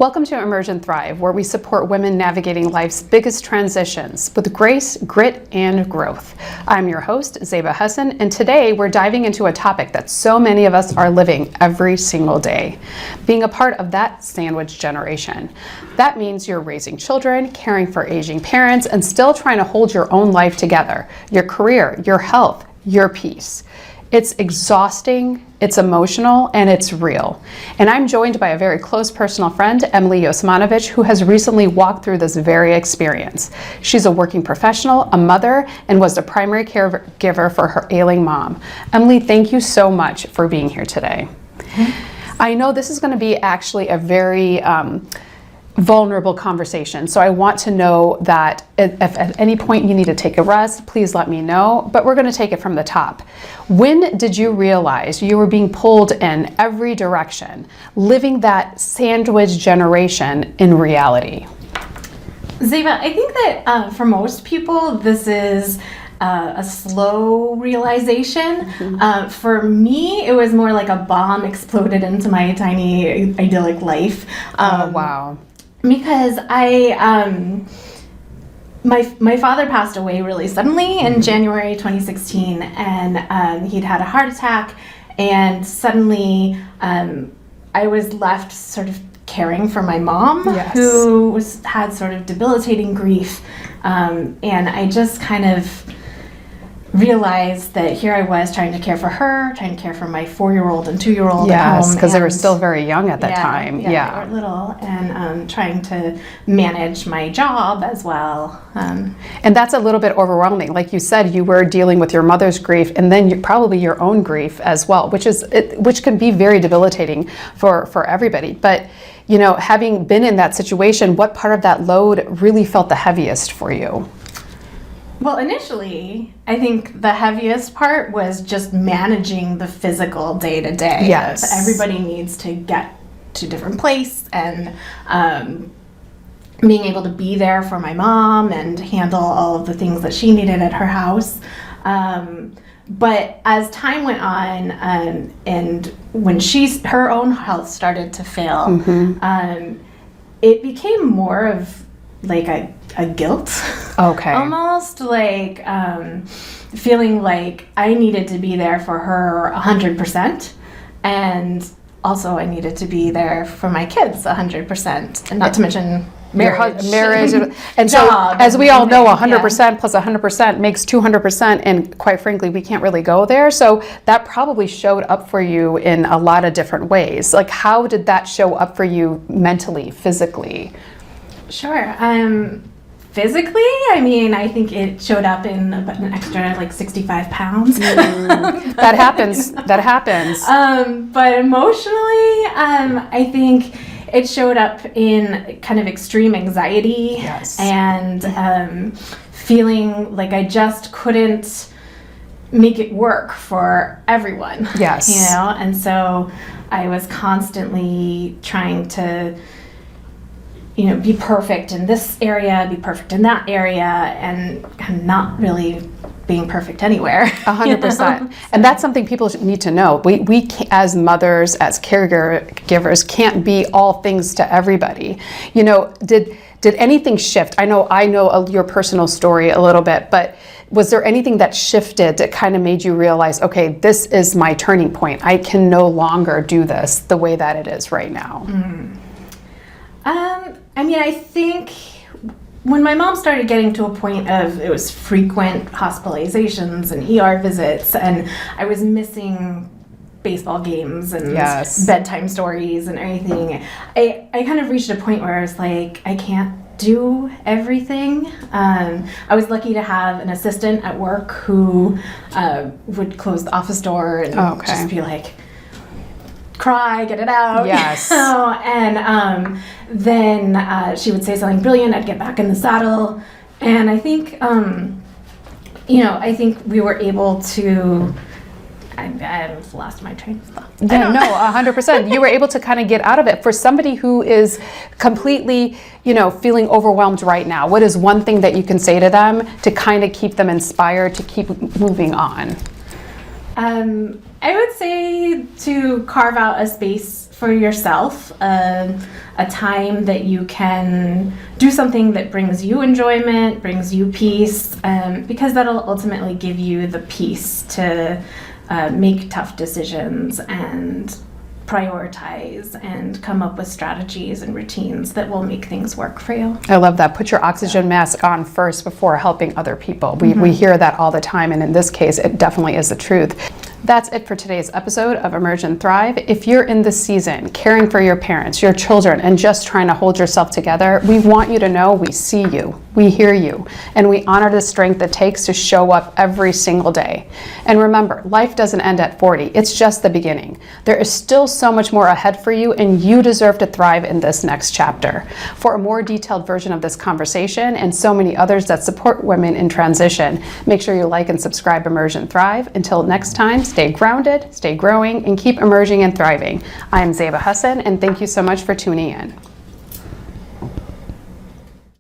Welcome to Emerge and Thrive, where we support women navigating life's biggest transitions with grace, grit, and growth. I'm your host, Zaiba Hasan, and today we're diving into a topic that so many of us are living every single day, being a part of that sandwich generation. That means you're raising children, caring for aging parents, and still trying to hold your own life together, your career, your health, your peace. It's exhausting, it's emotional, and it's real. And I'm joined by a very close personal friend, Emily Yosmanovich, who has recently walked through this very experience. She's a working professional, a mother, and was the primary caregiver for her ailing mom. Emily, thank you so much for being here today. I know this is going to be actually a very vulnerable conversation. So I want to know that if at any point you need to take a rest, please let me know, but we're going to take it from the top. When did you realize you were being pulled in every direction, living that sandwich generation in reality? Zaiba, I think that for most people, this is a slow realization. For me, it was more like a bomb exploded into my tiny idyllic life. Oh, wow. Because my father passed away really suddenly in January 2016, and he'd had a heart attack, and suddenly I was left sort of caring for my mom, who had sort of debilitating grief, and I just kind of realized that here I was trying to care for her, trying to care for my 4-year-old and 2-year-old at home. Yes, because they were still very young at that time. Yeah, they were little, and trying to manage my job as well. And that's a little bit overwhelming. Like you said, you were dealing with your mother's grief, and then probably your own grief as well, which can be very debilitating for everybody. But you know, having been in that situation, what part of that load really felt the heaviest for you? Well, initially, I think the heaviest part was just managing the physical day-to-day. Yes. Everybody needs to get to a different place, and being able to be there for my mom and handle all of the things that she needed at her house. But as time went on, and when her own health started to fail, it became more of like a guilt. Okay. Almost like feeling like I needed to be there for her 100%, and also I needed to be there for my kids 100%, and not to mention marriage and so as we all know, 100% plus 100% makes 200%, and quite frankly we can't really go there. So that probably showed up for you in a lot of different ways. Like, how did that show up for you mentally, physically? Sure. Physically, I mean, I think it showed up in about an extra like 65 pounds. That happens. But emotionally, I think it showed up in kind of extreme anxiety. Yes. And feeling like I just couldn't make it work for everyone. Yes. You know, and so I was constantly trying to, you know, be perfect in this area, be perfect in that area, and not really being perfect anywhere. 100%. And that's something people need to know. We as mothers, as caregivers, can't be all things to everybody. You know, did anything shift? I know your personal story a little bit, but was there anything that shifted that kind of made you realize, okay, this is my turning point. I can no longer do this the way that it is right now? I mean, I think when my mom started getting to a point of it was frequent hospitalizations and ER visits, and I was missing baseball games and bedtime stories and everything, I kind of reached a point where I was like, I can't do everything. I was lucky to have an assistant at work who would close the office door and just be like, cry, get it out. Yes. And then she would say something brilliant, I'd get back in the saddle. And I think, I think we were able to, I lost my train of thought. Yeah, no, 100%. You were able to kind of get out of it. For somebody who is completely, feeling overwhelmed right now, what is one thing that you can say to them to kind of keep them inspired to keep moving on? I would say to carve out a space for yourself, a time that you can do something that brings you enjoyment, brings you peace, because that'll ultimately give you the peace to make tough decisions and prioritize and come up with strategies and routines that will make things work for you. I love that. Put your oxygen mask on first before helping other people. We hear that all the time, and in this case, it definitely is the truth. That's it for today's episode of Emerge and Thrive. If you're in this season caring for your parents, your children, and just trying to hold yourself together, we want you to know we see you, we hear you, and we honor the strength it takes to show up every single day. And remember, life doesn't end at 40. It's just the beginning. There is still so much more ahead for you, and you deserve to thrive in this next chapter. For a more detailed version of this conversation and so many others that support women in transition, make sure you like and subscribe Emerge and Thrive. Until next time, stay grounded, stay growing, and keep emerging and thriving. I am Zaiba Hasan, and thank you so much for tuning in.